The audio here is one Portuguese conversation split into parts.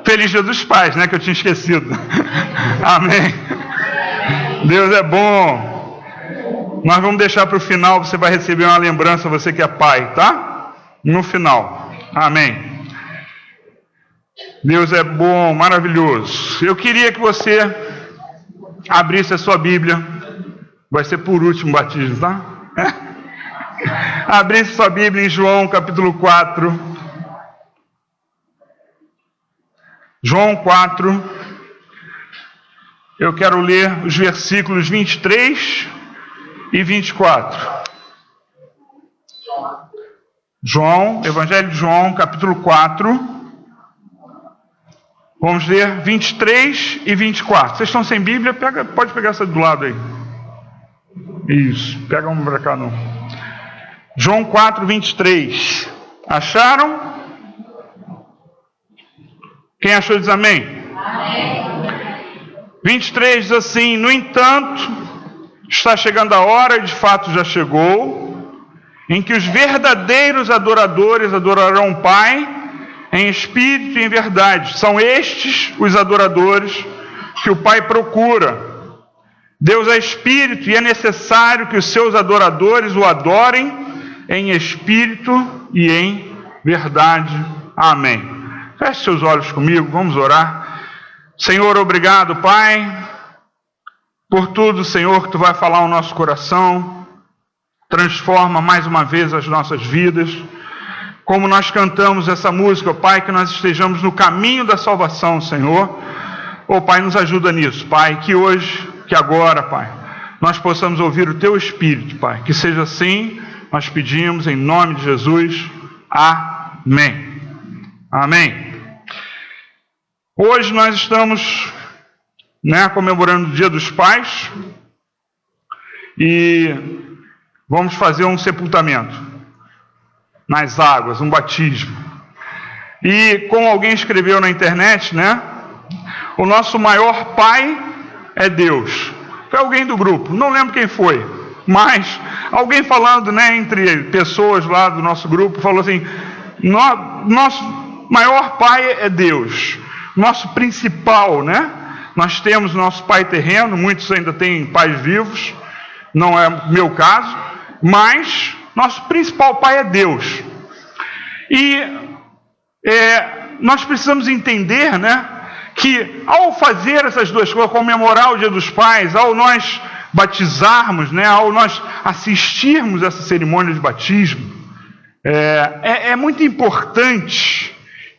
Feliz Dia dos Pais, né? Que eu tinha esquecido. Amém. Deus é bom. Nós vamos deixar para o final, você vai receber uma lembrança, você que é pai, tá? No final. Amém. Deus é bom, maravilhoso. Eu queria que você abrisse a sua Bíblia. Vai ser por último o batismo, tá? Abrisse sua Bíblia em João capítulo 4. João 4. Eu quero ler os versículos 23 e 24. João, Evangelho de João, capítulo 4. Vamos ler 23 e 24. Vocês estão sem Bíblia? Pode pegar essa do lado aí. Isso, pega uma para cá não. João 4, 23. Acharam? Quem achou diz amém? Amém. 23 diz assim: no entanto, está chegando a hora, e de fato já chegou, em que os verdadeiros adoradores adorarão o Pai em espírito e em verdade. São estes os adoradores que o Pai procura. Deus é espírito e é necessário que os seus adoradores o adorem em espírito e em verdade. Amém. Feche seus olhos comigo, vamos orar. Senhor, obrigado, Pai, por tudo, Senhor, que Tu vai falar ao nosso coração. Transforma mais uma vez as nossas vidas. Como nós cantamos essa música, Pai, que nós estejamos no caminho da salvação, Senhor. Pai, nos ajuda nisso, Pai, que hoje, que agora, Pai, nós possamos ouvir o Teu Espírito, Pai. Que seja assim, nós pedimos em nome de Jesus. Amém. Amém. Hoje nós estamos, comemorando o Dia dos Pais e vamos fazer um sepultamento nas águas, um batismo. E como alguém escreveu na internet, o nosso maior pai é Deus. Foi alguém do grupo, não lembro quem foi, mas alguém falando, entre pessoas lá do nosso grupo, falou assim: nosso maior pai é Deus, nosso principal, Nós temos nosso pai terreno, muitos ainda têm pais vivos, não é meu caso, mas nosso principal pai é Deus. E nós precisamos entender, que ao fazer essas duas coisas, comemorar o Dia dos Pais, ao nós batizarmos, ao nós assistirmos essa cerimônia de batismo, é muito importante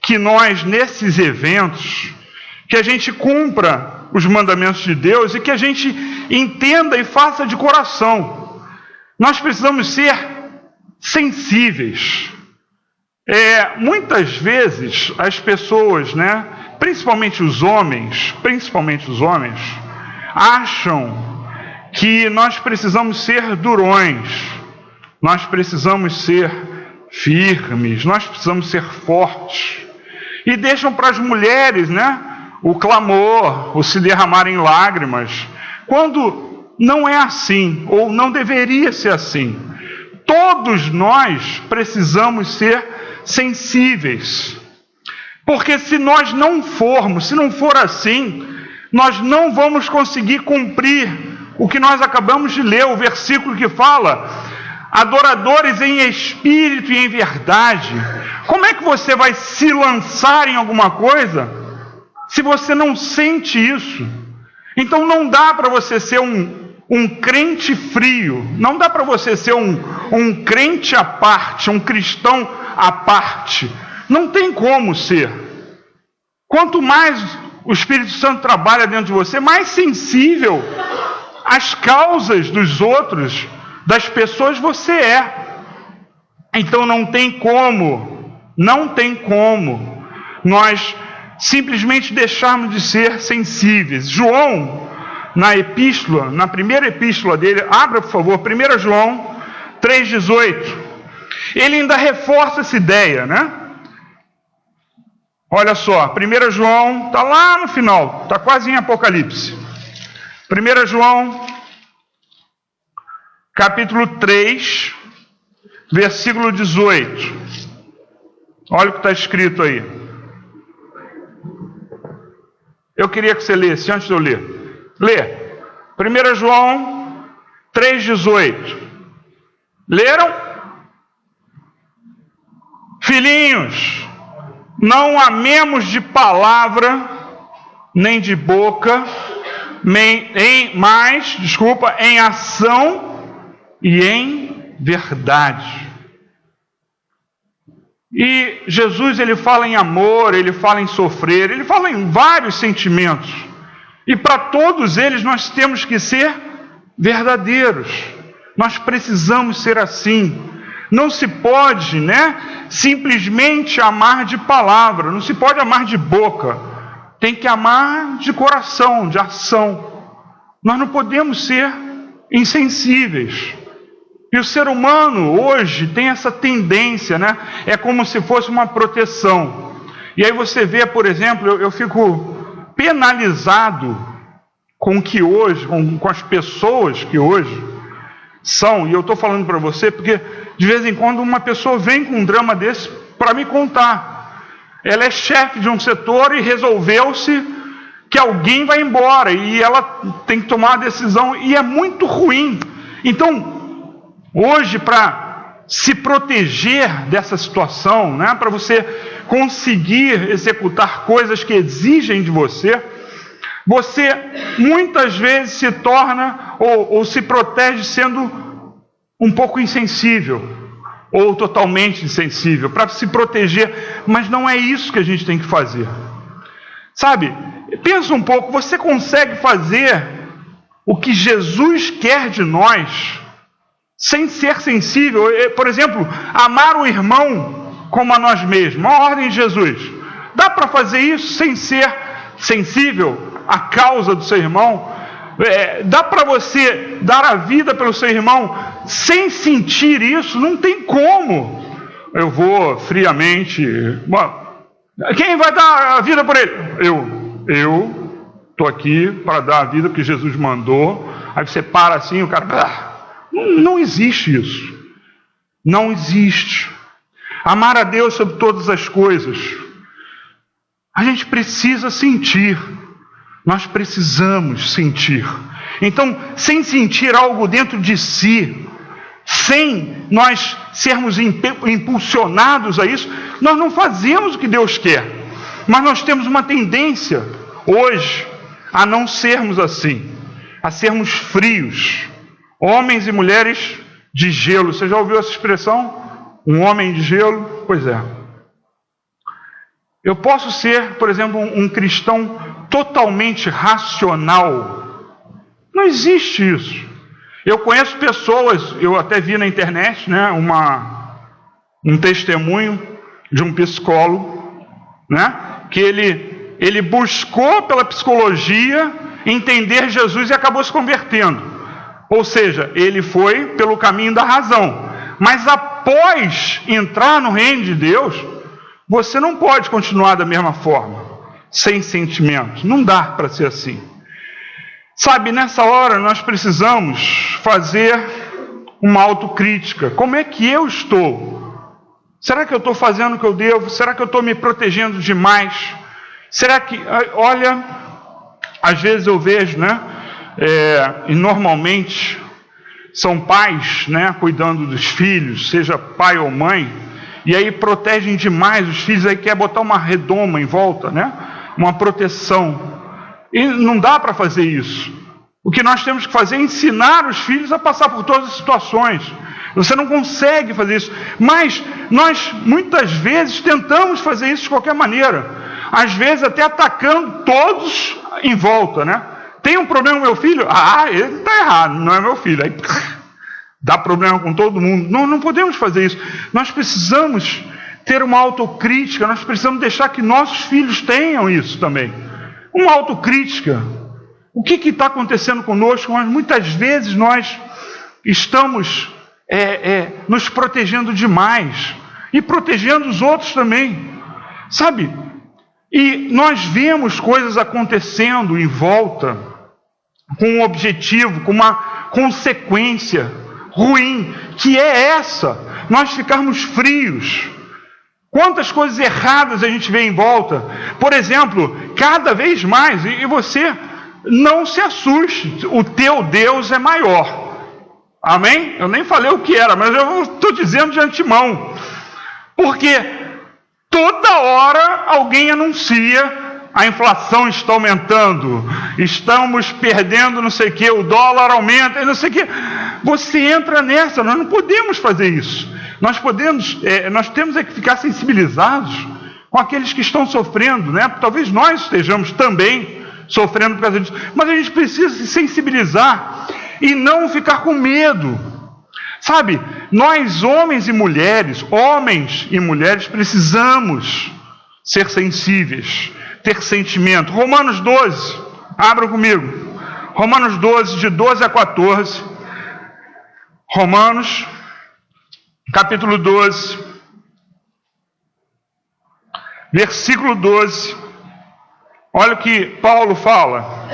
que nós, nesses eventos, que a gente cumpra os mandamentos de Deus e que a gente entenda e faça de coração. Nós precisamos ser sensíveis. Muitas vezes as pessoas, principalmente os homens, acham que nós precisamos ser durões, nós precisamos ser firmes, nós precisamos ser fortes, e deixam para as mulheres, o clamor, o se derramar em lágrimas, quando não é assim, ou não deveria ser assim. Todos nós precisamos ser sensíveis, porque se nós não formos, se não for assim, nós não vamos conseguir cumprir o que nós acabamos de ler, o versículo que fala: adoradores em espírito e em verdade. Como é que você vai se lançar em alguma coisa se você não sente isso? Então não dá para você ser um crente frio, não dá para você ser um crente à parte, um cristão à parte. Não tem como ser. Quanto mais o Espírito Santo trabalha dentro de você, mais sensível às causas dos outros, das pessoas você é. Então não tem como nós simplesmente deixarmos de ser sensíveis. João, na primeira epístola dele, abra por favor, 1 João 3,18, ele ainda reforça essa ideia, Olha só, 1 João, está lá no final, está quase em Apocalipse. 1 João, capítulo 3, versículo 18. Olha o que está escrito aí. Eu queria que você lesse, antes de eu ler. Lê. 1 João 3,18. Leram? Filhinhos, não amemos de palavra, nem de boca, em ação e em verdade. E Jesus, ele fala em amor, ele fala em sofrer, ele fala em vários sentimentos. E para todos eles nós temos que ser verdadeiros. Nós precisamos ser assim. Não se pode, simplesmente amar de palavra, não se pode amar de boca. Tem que amar de coração, de ação. Nós não podemos ser insensíveis. E o ser humano hoje tem essa tendência, É como se fosse uma proteção. E aí você vê, por exemplo, eu fico penalizado com o que hoje, com as pessoas que hoje são, e eu estou falando para você porque de vez em quando uma pessoa vem com um drama desse para me contar. Ela é chefe de um setor e resolveu-se que alguém vai embora e ela tem que tomar uma decisão e é muito ruim. Então, hoje, para se proteger dessa situação, para você conseguir executar coisas que exigem de você, você muitas vezes se torna ou se protege sendo um pouco insensível ou totalmente insensível para se proteger, mas não é isso que a gente tem que fazer. Sabe, pensa um pouco, você consegue fazer o que Jesus quer de nós sem ser sensível? Por exemplo, amar o irmão como a nós mesmos, a ordem de Jesus. Dá para fazer isso sem ser sensível à causa do seu irmão? Dá para você dar a vida pelo seu irmão sem sentir isso? Não tem como. Eu vou friamente... Quem vai dar a vida por ele? Eu estou aqui para dar a vida que Jesus mandou. Aí você para assim, o cara... Não existe isso. Não existe. Amar a Deus sobre todas as coisas. A gente precisa sentir. Nós precisamos sentir. Então, sem sentir algo dentro de si, sem nós sermos impulsionados a isso, nós não fazemos o que Deus quer. Mas nós temos uma tendência hoje a não sermos assim, a sermos frios, homens e mulheres de gelo. Você já ouviu essa expressão? Um homem de gelo? Pois é. Eu posso ser, por exemplo, um cristão totalmente racional. Não existe isso. Eu conheço pessoas, eu até vi na internet, um testemunho de um psicólogo, que ele buscou pela psicologia entender Jesus e acabou se convertendo. Ou seja, ele foi pelo caminho da razão. Mas após entrar no reino de Deus, você não pode continuar da mesma forma, sem sentimentos. Não dá para ser assim. Sabe, nessa hora nós precisamos fazer uma autocrítica. Como é que eu estou? Será que eu estou fazendo o que eu devo? Será que eu estou me protegendo demais? Será que... Olha, às vezes eu vejo, e normalmente são pais, cuidando dos filhos, seja pai ou mãe, e aí protegem demais os filhos, aí quer botar uma redoma em volta, uma proteção. E não dá para fazer isso. O que nós temos que fazer é ensinar os filhos a passar por todas as situações. Você não consegue fazer isso. Mas nós, muitas vezes, tentamos fazer isso de qualquer maneira. Às vezes até atacando todos em volta, Tem um problema com meu filho? Ele está errado, não é meu filho. Aí dá problema com todo mundo. Não podemos fazer isso. Nós precisamos ter uma autocrítica. Nós precisamos deixar que nossos filhos tenham isso também. Uma autocrítica. O que está acontecendo conosco? Mas muitas vezes nós estamos nos protegendo demais e protegendo os outros também, sabe? E nós vemos coisas acontecendo em volta com um objetivo, com uma consequência ruim, que é essa: nós ficarmos frios. Quantas coisas erradas a gente vê em volta. Por exemplo, cada vez mais, e você não se assuste, o teu Deus é maior. Amém? Eu nem falei o que era, mas eu estou dizendo de antemão. Porque toda hora alguém anuncia: a inflação está aumentando, estamos perdendo não sei o que, o dólar aumenta, não sei o que. Você entra nessa, nós não podemos fazer isso. Nós temos é que ficar sensibilizados com aqueles que estão sofrendo, né? Talvez nós estejamos também sofrendo por causa disso, mas a gente precisa se sensibilizar e não ficar com medo. Sabe, nós homens e mulheres, precisamos ser sensíveis, ter sentimento. Romanos 12, abra comigo. Romanos 12, de 12 a 14. Romanos, capítulo 12, versículo 12. Olha o que Paulo fala.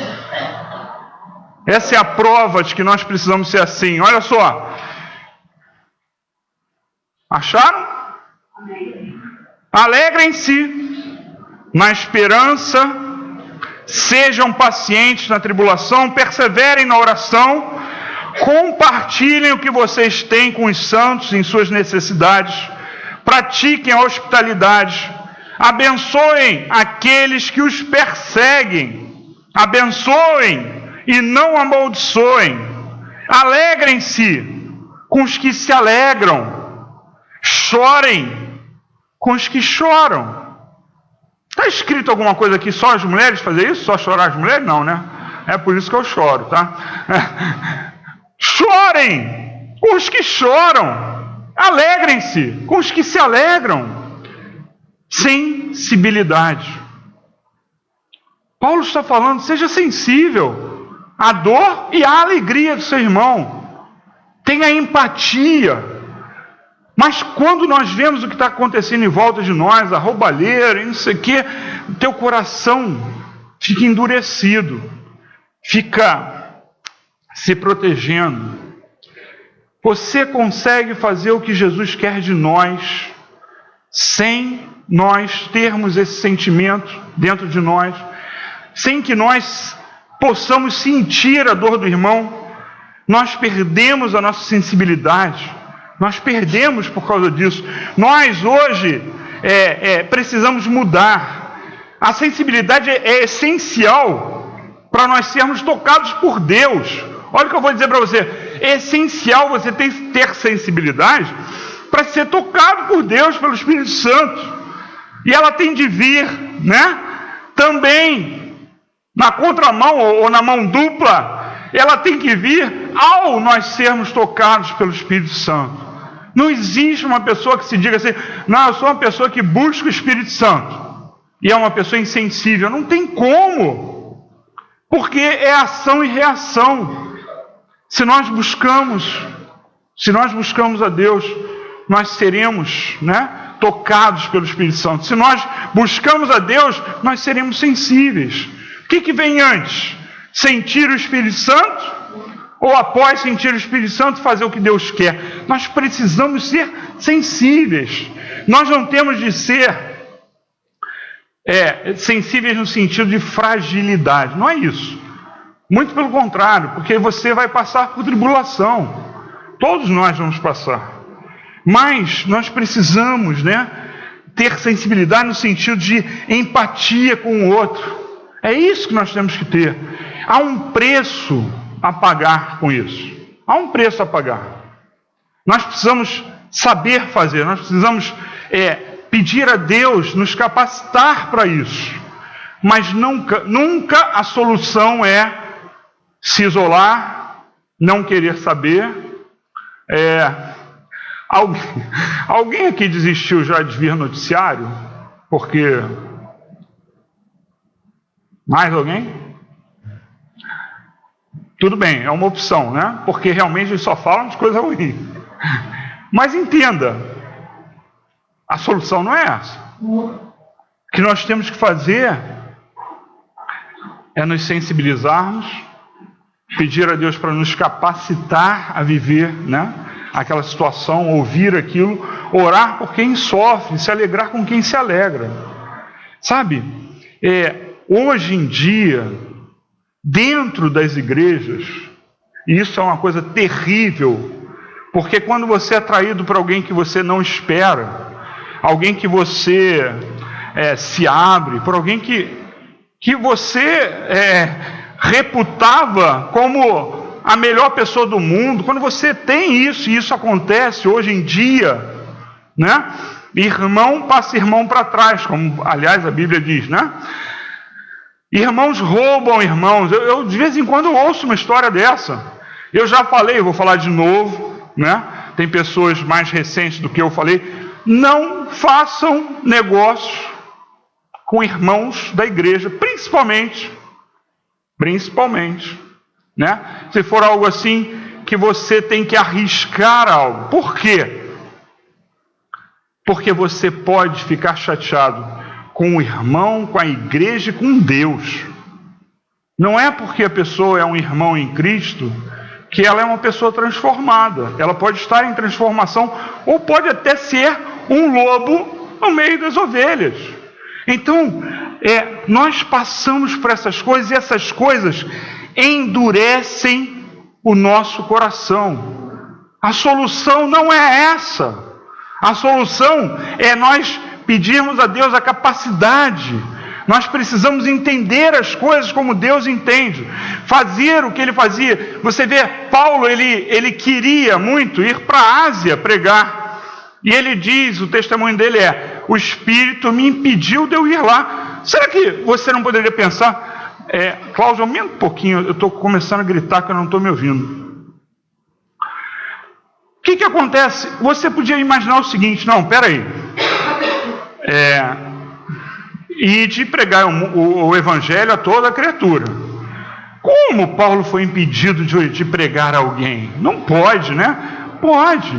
Essa é a prova de que nós precisamos ser assim. Olha só. Acharam? Alegrem-se na esperança, sejam pacientes na tribulação, perseverem na oração, compartilhem o que vocês têm com os santos em suas necessidades, pratiquem a hospitalidade, abençoem aqueles que os perseguem, abençoem e não amaldiçoem, alegrem-se com os que se alegram, chorem com os que choram. Está escrito alguma coisa aqui, só as mulheres fazer isso? Só chorar as mulheres? Não, né? É por isso que eu choro, tá? Chorem com os que choram. Alegrem-se com os que se alegram. Sensibilidade. Paulo está falando, seja sensível à dor e à alegria do seu irmão. Tenha empatia. Mas quando nós vemos o que está acontecendo em volta de nós, a roubalheira e não sei o quê, o teu coração fica endurecido, fica se protegendo. Você consegue fazer o que Jesus quer de nós, sem nós termos esse sentimento dentro de nós, sem que nós possamos sentir a dor do irmão. Nós perdemos a nossa sensibilidade. Nós perdemos por causa disso. Nós hoje precisamos mudar. A sensibilidade é essencial para nós sermos tocados por Deus. Olha o que eu vou dizer para você. É essencial você ter sensibilidade para ser tocado por Deus, pelo Espírito Santo. E ela tem de vir, né? Também na contramão ou na mão dupla, ela tem que vir ao nós sermos tocados pelo Espírito Santo. Não existe uma pessoa que se diga assim: não, eu sou uma pessoa que busca o Espírito Santo, e é uma pessoa insensível. Não tem como, porque é ação e reação. Se nós buscamos a Deus, nós seremos, né, tocados pelo Espírito Santo. Se nós buscamos a Deus, nós seremos sensíveis. O que vem antes? Sentir o Espírito Santo? Ou após sentir o Espírito Santo, fazer o que Deus quer? Nós precisamos ser sensíveis. Nós não temos de ser sensíveis no sentido de fragilidade. Não é isso. Muito pelo contrário, porque você vai passar por tribulação. Todos nós vamos passar. Mas nós precisamos, né, ter sensibilidade no sentido de empatia com o outro. É isso que nós temos que ter. Há um preço a pagar com isso. Há um preço a pagar. Nós precisamos saber fazer, nós precisamos pedir a Deus nos capacitar para isso. Mas nunca a solução é se isolar, não querer saber. Alguém aqui desistiu já de vir noticiário? Porque... Mais alguém? Tudo bem, é uma opção, né? Porque realmente eles só falam de coisa ruim. Mas entenda, a solução não é essa. O que nós temos que fazer é nos sensibilizarmos, pedir a Deus para nos capacitar a viver, né, aquela situação, ouvir aquilo, orar por quem sofre, se alegrar com quem se alegra. Sabe, hoje em dia, dentro das igrejas, e isso é uma coisa terrível, porque quando você é atraído por alguém que você não espera, alguém que você se abre, por alguém que você reputava como a melhor pessoa do mundo, quando você tem isso, e isso acontece hoje em dia, né? Irmão passa irmão para trás, como aliás a Bíblia diz, né? Irmãos roubam irmãos. Eu de vez em quando ouço uma história dessa. Eu já falei, eu vou falar de novo, né? Tem pessoas mais recentes do que eu falei. Não façam negócio com irmãos da igreja, principalmente, né? Se for algo assim que você tem que arriscar algo. Por quê? Porque você pode ficar chateado com o irmão, com a igreja e com Deus. Não é porque a pessoa é um irmão em Cristo que ela é uma pessoa transformada. Ela pode estar em transformação ou pode até ser um lobo no meio das ovelhas. Então, nós passamos por essas coisas e essas coisas endurecem o nosso coração. A solução não é essa. A solução é nós pedirmos a Deus a capacidade. Nós precisamos entender as coisas como Deus entende, fazer o que ele fazia. Você vê, Paulo, ele queria muito ir para a Ásia pregar, e ele diz, o testemunho dele o Espírito me impediu de eu ir lá. Será que você não poderia pensar, Cláudio, aumenta um pouquinho, eu estou começando a gritar que eu não estou me ouvindo. O que acontece? Você podia imaginar o seguinte, não, peraí, e de pregar o evangelho a toda criatura. Como Paulo foi impedido de pregar a alguém? Não pode, né? Pode.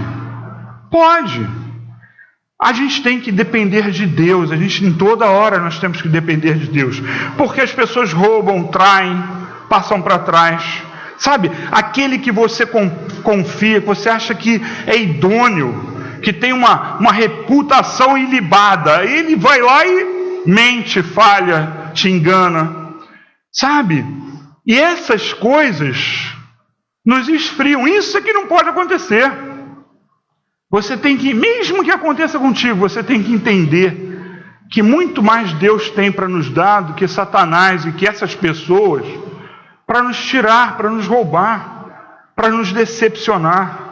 A gente tem que depender de Deus, em toda hora nós temos que depender de Deus, porque as pessoas roubam, traem, passam para trás. Sabe, aquele que você confia, que você acha que é idôneo, que tem uma reputação ilibada, ele vai lá e mente, falha, te engana, sabe? E essas coisas nos esfriam. Isso é que não pode acontecer. Você tem que, mesmo que aconteça contigo, você tem que entender que muito mais Deus tem para nos dar do que Satanás e que essas pessoas, para nos tirar, para nos roubar, para nos decepcionar.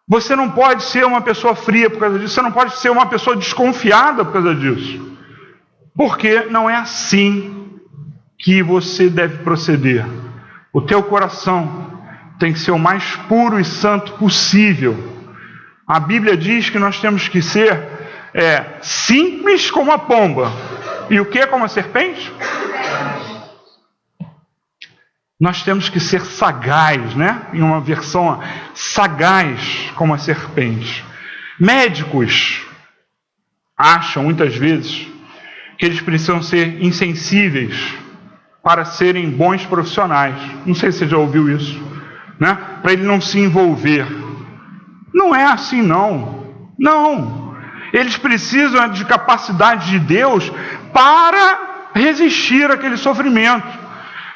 Você não pode ser uma pessoa fria por causa disso, você não pode ser uma pessoa desconfiada por causa disso. Porque não é assim que você deve proceder. O teu coração tem que ser o mais puro e santo possível. A Bíblia diz que nós temos que ser simples como a pomba. E o que como a serpente? Nós temos que ser sagaz, né? Em uma versão, sagaz como a serpente. Médicos acham muitas vezes que eles precisam ser insensíveis para serem bons profissionais. Não sei se você já ouviu isso, né? Para ele não se envolver. Não é assim, não. Eles precisam de capacidade de Deus para resistir àquele sofrimento.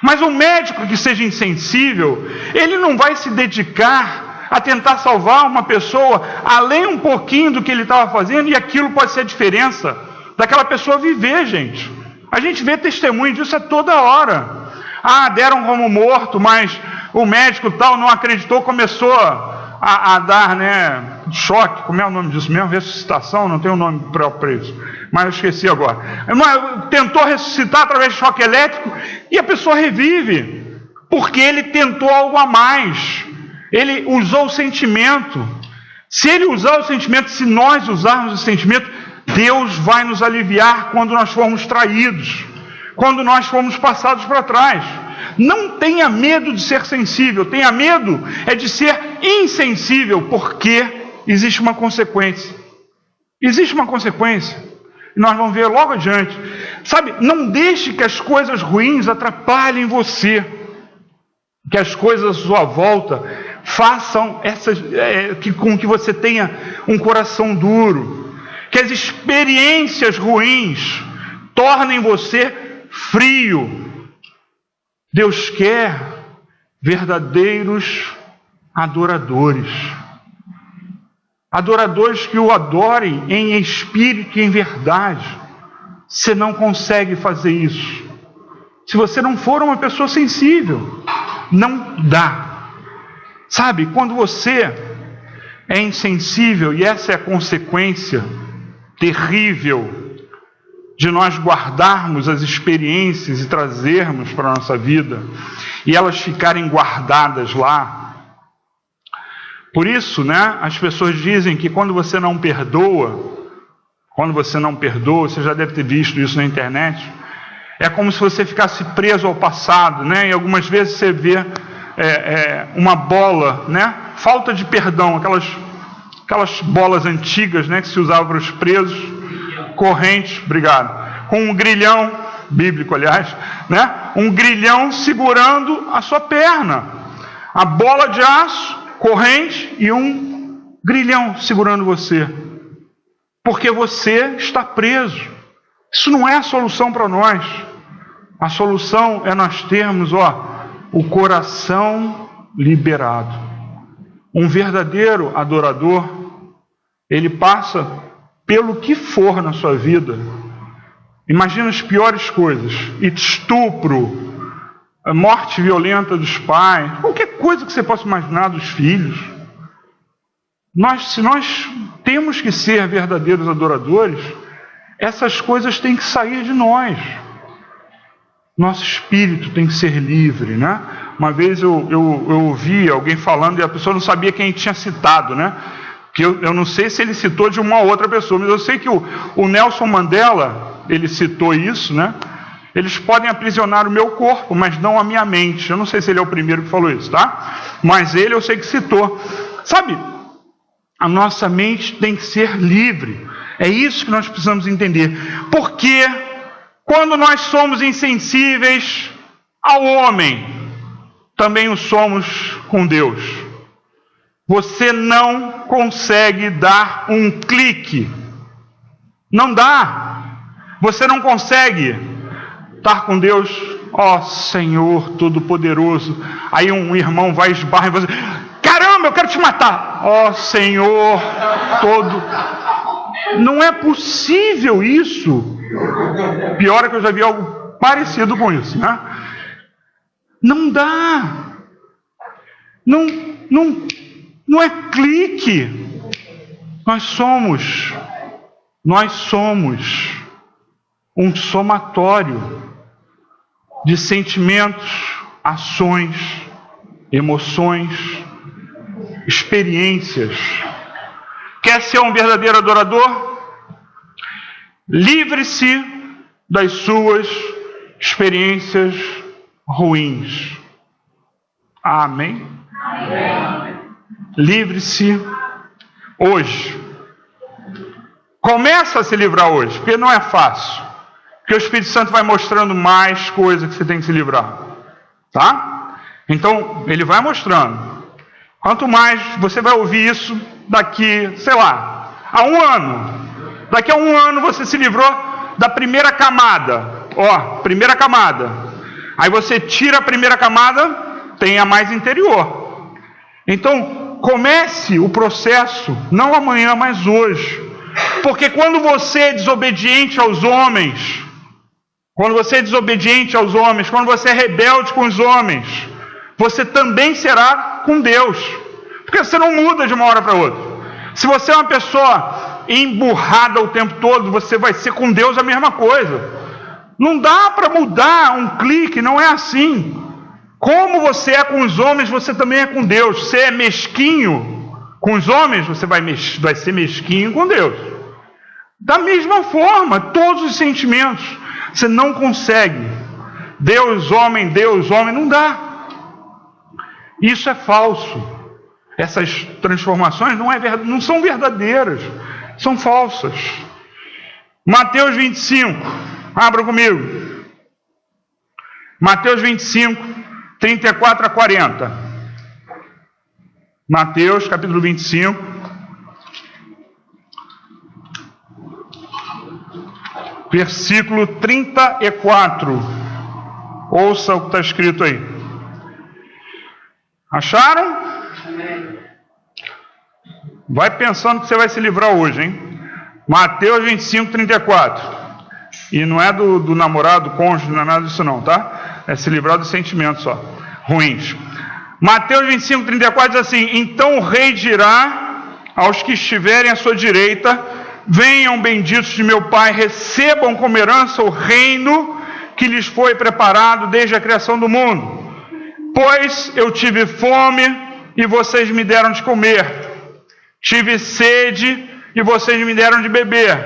Mas um médico que seja insensível, ele não vai se dedicar a tentar salvar uma pessoa além um pouquinho do que ele estava fazendo, e aquilo pode ser a diferença daquela pessoa viver, gente. A gente vê testemunho disso a toda hora. Deram como morto, mas o médico tal não acreditou, começou a dar, né, choque, como é o nome disso mesmo? Ressuscitação, não tem um nome próprio para isso, mas eu esqueci agora. Tentou ressuscitar através de choque elétrico e a pessoa revive, porque ele tentou algo a mais, ele usou o sentimento. Se ele usar o sentimento, se nós usarmos o sentimento, Deus vai nos aliviar quando nós formos traídos, quando nós formos passados para trás. Não tenha medo de ser sensível, tenha medo de ser insensível, porque existe uma consequência. Existe uma consequência. E nós vamos ver logo adiante. Sabe, não deixe que as coisas ruins atrapalhem você, que as coisas à sua volta façam com que você tenha um coração duro, que as experiências ruins tornem você frio. Deus quer verdadeiros adoradores. Adoradores que o adorem em espírito e em verdade. Você não consegue fazer isso se você não for uma pessoa sensível. Não dá. Sabe, quando você é insensível, e essa é a consequência terrível de nós guardarmos as experiências e trazermos para a nossa vida, e elas ficarem guardadas lá. Por isso, as pessoas dizem que quando você não perdoa, você já deve ter visto isso na internet, é como se você ficasse preso ao passado, E algumas vezes você vê uma bola, falta de perdão, aquelas bolas antigas, que se usavam para os presos, correntes, obrigado, com um grilhão, bíblico aliás, um grilhão segurando a sua perna, a bola de aço, corrente e um grilhão segurando você, porque você está preso. Isso não é a solução para nós. A solução é nós termos, o coração liberado. Um verdadeiro adorador, ele passa pelo que for na sua vida. Imagina as piores coisas: estupro, a morte violenta dos pais, qualquer coisa que você possa imaginar dos filhos. Se nós temos que ser verdadeiros adoradores, essas coisas têm que sair de nós. Nosso espírito tem que ser livre, Uma vez eu ouvi alguém falando e a pessoa não sabia quem tinha citado, Que eu não sei se ele citou de uma outra pessoa, mas eu sei que o Nelson Mandela, ele citou isso, Eles podem aprisionar o meu corpo, mas não a minha mente. Eu não sei se ele é o primeiro que falou isso, tá? Mas ele eu sei que citou. Sabe, a nossa mente tem que ser livre. É isso que nós precisamos entender. Porque quando nós somos insensíveis ao homem, também o somos com Deus. Você não consegue dar um clique. Não dá. Você não consegue estar com Deus, Senhor Todo-Poderoso. Aí um irmão vai esbarrar em você: caramba, eu quero te matar. Senhor Todo. Não é possível isso. Pior é que eu já vi algo parecido com isso, Não dá. Não é clique. Nós somos um somatório de sentimentos, ações, emoções, experiências. Quer ser um verdadeiro adorador? Livre-se das suas experiências ruins. Amém? Amém. Livre-se hoje. Começa a se livrar hoje, porque não é fácil. Porque o Espírito Santo vai mostrando mais coisas que você tem que se livrar. Tá? Então, ele vai mostrando. Quanto mais você vai ouvir isso daqui, a 1 ano. Daqui a 1 ano você se livrou da primeira camada. Primeira camada. Aí você tira a primeira camada, tem a mais interior. Então, comece o processo, não amanhã, mas hoje. Porque quando você é desobediente aos homens, quando você é rebelde com os homens, você também será com Deus. Porque você não muda de uma hora para outra. Se você é uma pessoa emburrada o tempo todo, você vai ser com Deus a mesma coisa. Não dá para mudar um clique, não é assim. Como você é com os homens, você também é com Deus. Você é mesquinho com os homens, você vai ser mesquinho com Deus. Da mesma forma, todos os sentimentos. Você não consegue. Deus, homem, não dá. Isso é falso. Essas transformações não são verdadeiras, são falsas. Mateus 25, abra comigo. Mateus 25, 34 a 40. Mateus, capítulo 25. Versículo 34. Ouça o que está escrito aí. Acharam? Vai pensando que você vai se livrar hoje, hein? Mateus 25, 34. E não é do namorado, do cônjuge, não é nada disso não, tá? É se livrar dos sentimentos só, ruins. Mateus 25, 34 diz assim: então o rei dirá aos que estiverem à sua direita: venham benditos de meu Pai, recebam como herança o reino que lhes foi preparado desde a criação do mundo. Pois eu tive fome e vocês me deram de comer, tive sede e vocês me deram de beber,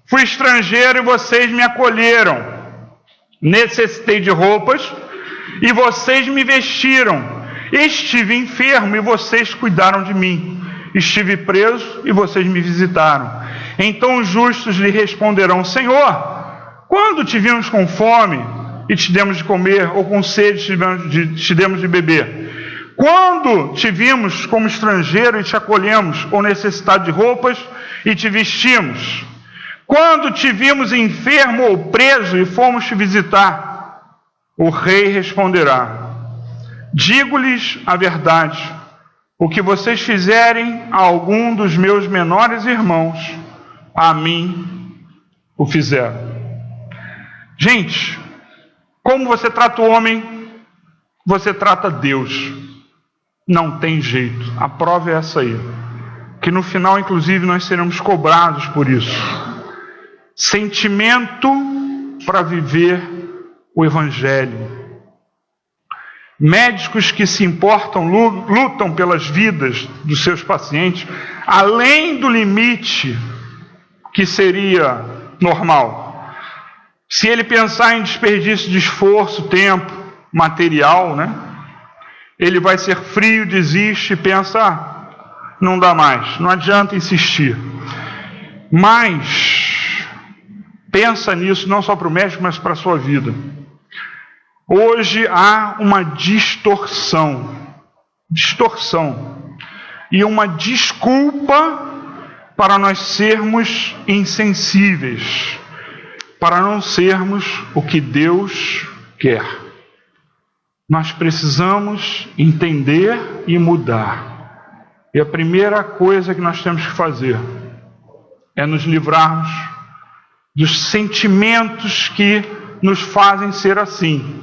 fui estrangeiro e vocês me acolheram, necessitei de roupas e vocês me vestiram, estive enfermo e vocês cuidaram de mim, estive preso e vocês me visitaram. Então os justos lhe responderão: Senhor, quando te vimos com fome e te demos de comer, ou com sede te demos de beber? Quando te vimos como estrangeiro e te acolhemos, ou necessitado de roupas e te vestimos? Quando te vimos enfermo ou preso e fomos te visitar? O rei responderá: digo-lhes a verdade, o que vocês fizerem a algum dos meus menores irmãos, a mim o fizeram. Gente, como você trata o homem, você trata Deus. Não tem jeito. A prova é essa aí. Que no final, inclusive, nós seremos cobrados por isso. Sentimento para viver o Evangelho. Médicos que se importam, lutam pelas vidas dos seus pacientes, além do limite que seria normal. Se ele pensar em desperdício de esforço, tempo, material, né? Ele vai ser frio, desiste e pensa: não dá mais, não adianta insistir. Mas pensa nisso não só para o médico, mas para a sua vida. Hoje há uma distorção e uma desculpa para nós sermos insensíveis, para não sermos o que Deus quer. Nós precisamos entender e mudar. E a primeira coisa que nós temos que fazer é nos livrarmos dos sentimentos que nos fazem ser assim.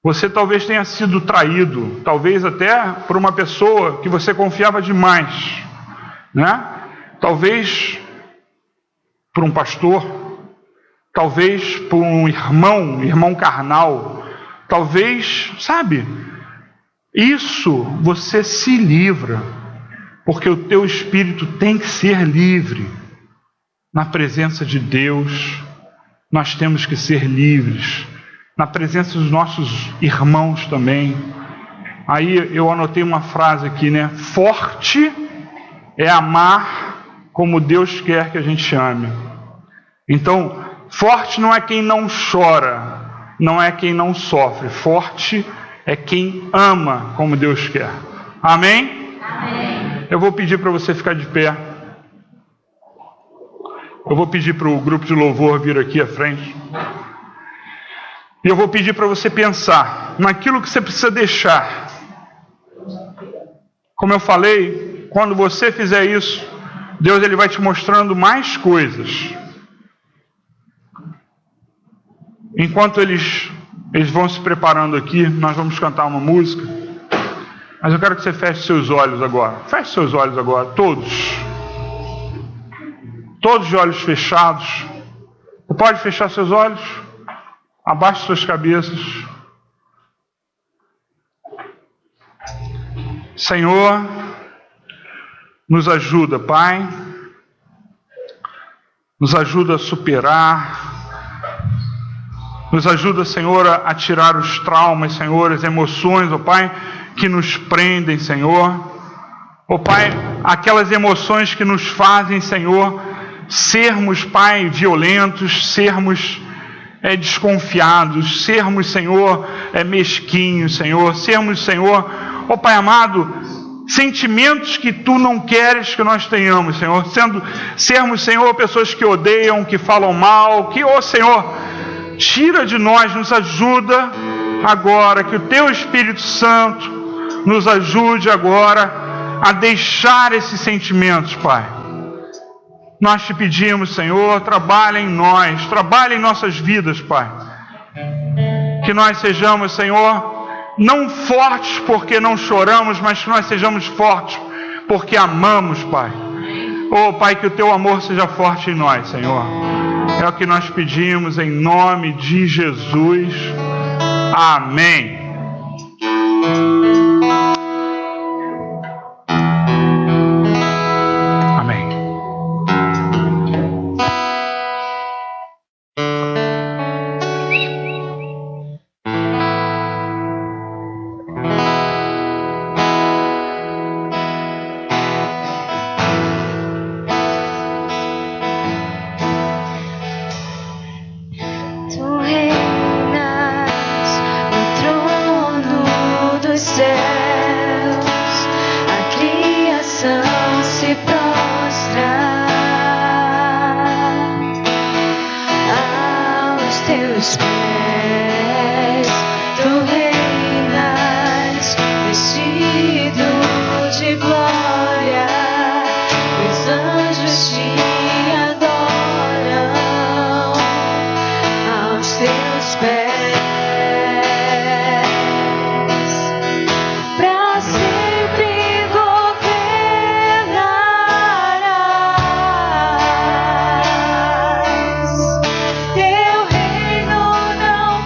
Você talvez tenha sido traído, talvez até por uma pessoa que você confiava demais, né? Talvez por um pastor, talvez por um irmão carnal, talvez, sabe? Isso você se livra, porque o teu espírito tem que ser livre. Na presença de Deus, nós temos que ser livres. Na presença dos nossos irmãos também. Aí eu anotei uma frase aqui, né? Forte é amar como Deus quer que a gente ame. Então, forte não é quem não chora, não é quem não sofre. Forte é quem ama como Deus quer. Amém? Amém. Eu vou pedir para você ficar de pé. Eu vou pedir para o grupo de louvor vir aqui à frente. E eu vou pedir para você pensar naquilo que você precisa deixar. Como eu falei, quando você fizer isso, Deus ele vai te mostrando mais coisas. Enquanto eles vão se preparando aqui, nós vamos cantar uma música. Mas eu quero que você feche seus olhos agora. Feche seus olhos agora, todos. Todos de olhos fechados. Você pode fechar seus olhos? Abaixe suas cabeças. Senhor, nos ajuda, Pai. Nos ajuda a superar. Nos ajuda, Senhor, a tirar os traumas, Senhor, as emoções, ó Pai, que nos prendem, Senhor. Ó Pai, aquelas emoções que nos fazem, Senhor, sermos, Pai, violentos, sermos desconfiados, sermos, Senhor, mesquinhos, Senhor, sermos, Senhor, ó Pai amado, sentimentos que Tu não queres que nós tenhamos, Senhor, sermos, Senhor, pessoas que odeiam, que falam mal, que, Senhor, tira de nós, nos ajuda agora, que o Teu Espírito Santo nos ajude agora a deixar esses sentimentos, Pai. Nós Te pedimos, Senhor, trabalha em nós, trabalha em nossas vidas, Pai. Que nós sejamos, Senhor, não fortes porque não choramos, mas que nós sejamos fortes porque amamos, Pai. Pai, que o Teu amor seja forte em nós, Senhor. É o que nós pedimos em nome de Jesus. Amém. Teu reino não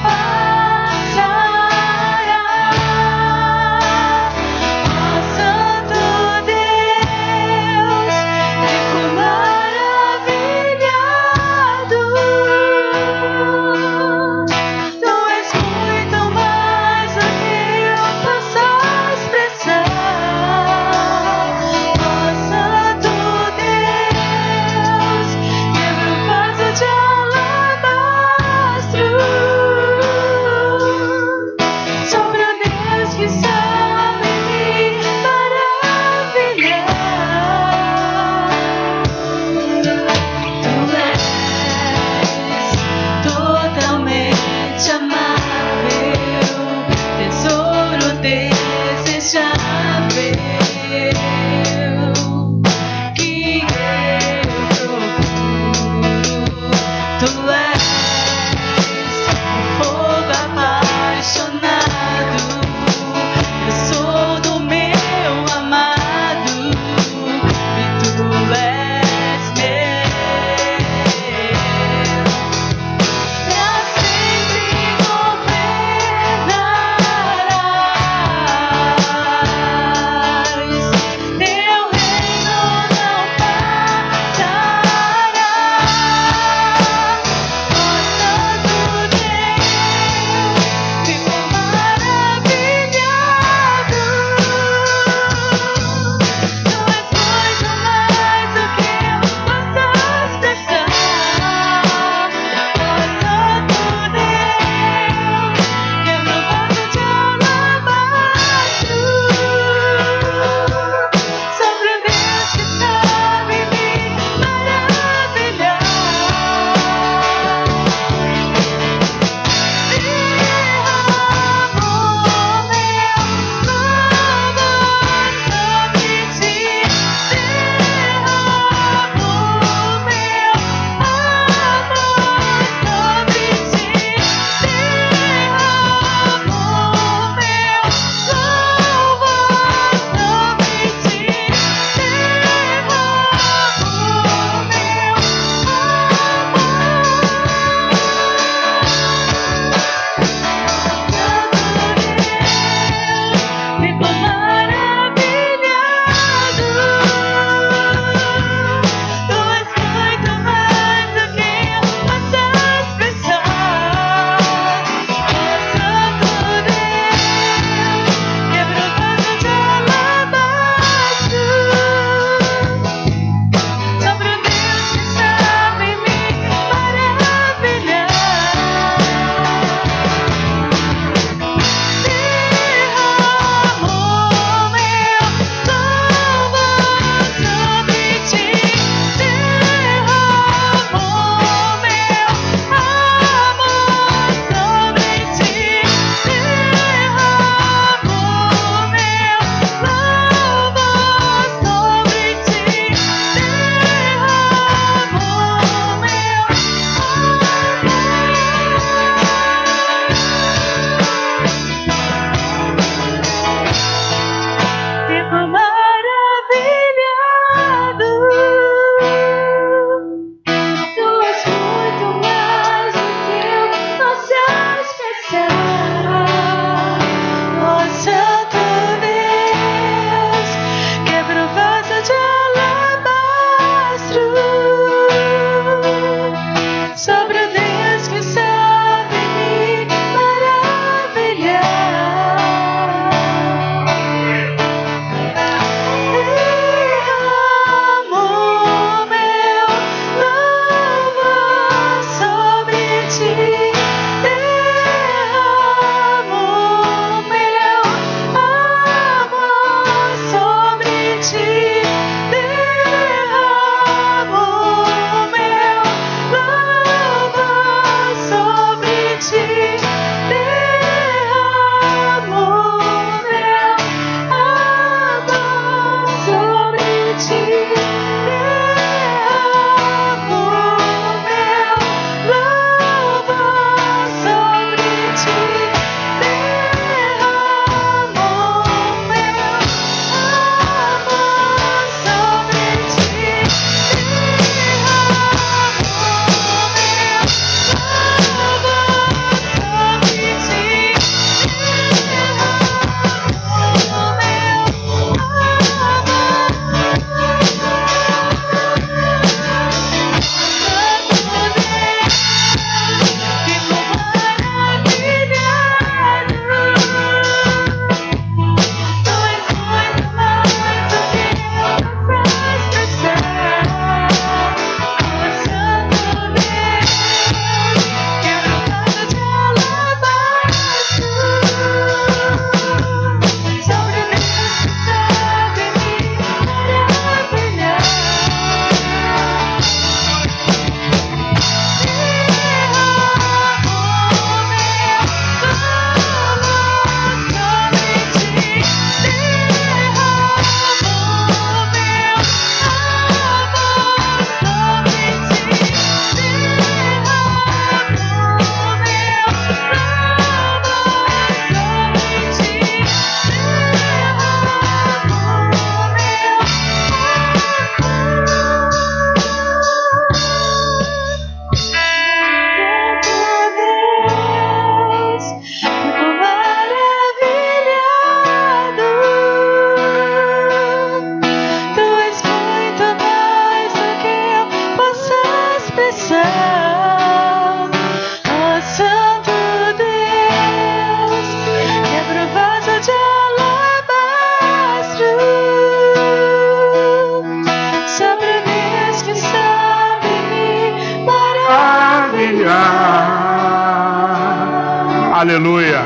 Aleluia.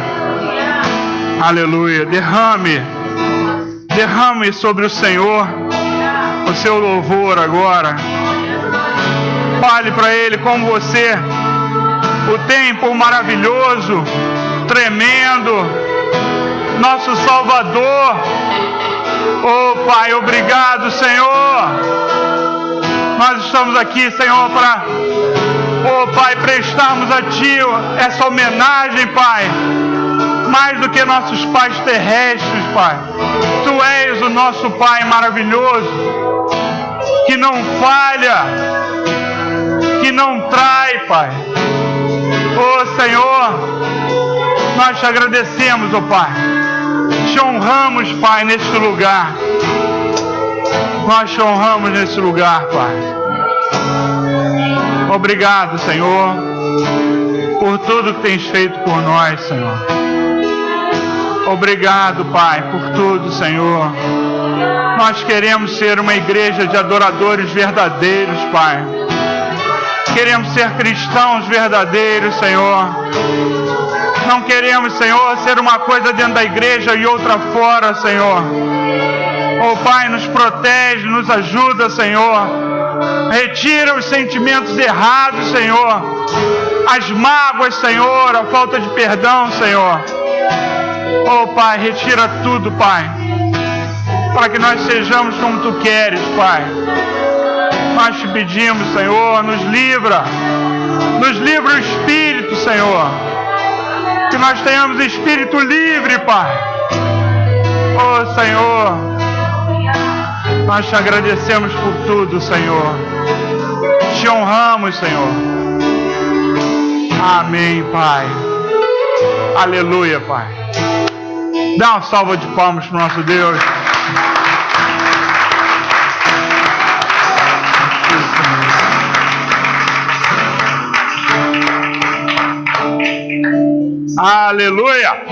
Aleluia. Derrame sobre o Senhor o seu louvor agora. Fale para Ele como você o tem por maravilhoso, tremendo, nosso Salvador. Oh Pai, obrigado, Senhor. Nós estamos aqui, Senhor, para, oh Pai, prestarmos a Ti essa homenagem, Pai. Mais do que nossos pais terrestres, Pai. Tu és o nosso Pai maravilhoso, que não falha, que não trai, Pai. Oh Senhor, nós te agradecemos, oh Pai. Te honramos, Pai, neste lugar. Nós te honramos nesse lugar, Pai. Obrigado, Senhor, por tudo que tens feito por nós, Senhor. Obrigado, Pai, por tudo, Senhor. Nós queremos ser uma igreja de adoradores verdadeiros, Pai. Queremos ser cristãos verdadeiros, Senhor. Não queremos, Senhor, ser uma coisa dentro da igreja e outra fora, Senhor. Oh Pai, nos protege, nos ajuda, Senhor. Retira os sentimentos errados, Senhor. As mágoas, Senhor, a falta de perdão, Senhor. Oh Pai, retira tudo, Pai, para que nós sejamos como Tu queres, Pai. Nós te pedimos, Senhor, nos livra o espírito, Senhor. Que nós tenhamos espírito livre, Pai. Oh Senhor, nós te agradecemos por tudo, Senhor. Te honramos, Senhor. Amém, Pai. Aleluia, Pai. Dá uma salva de palmas para o nosso Deus. Aleluia.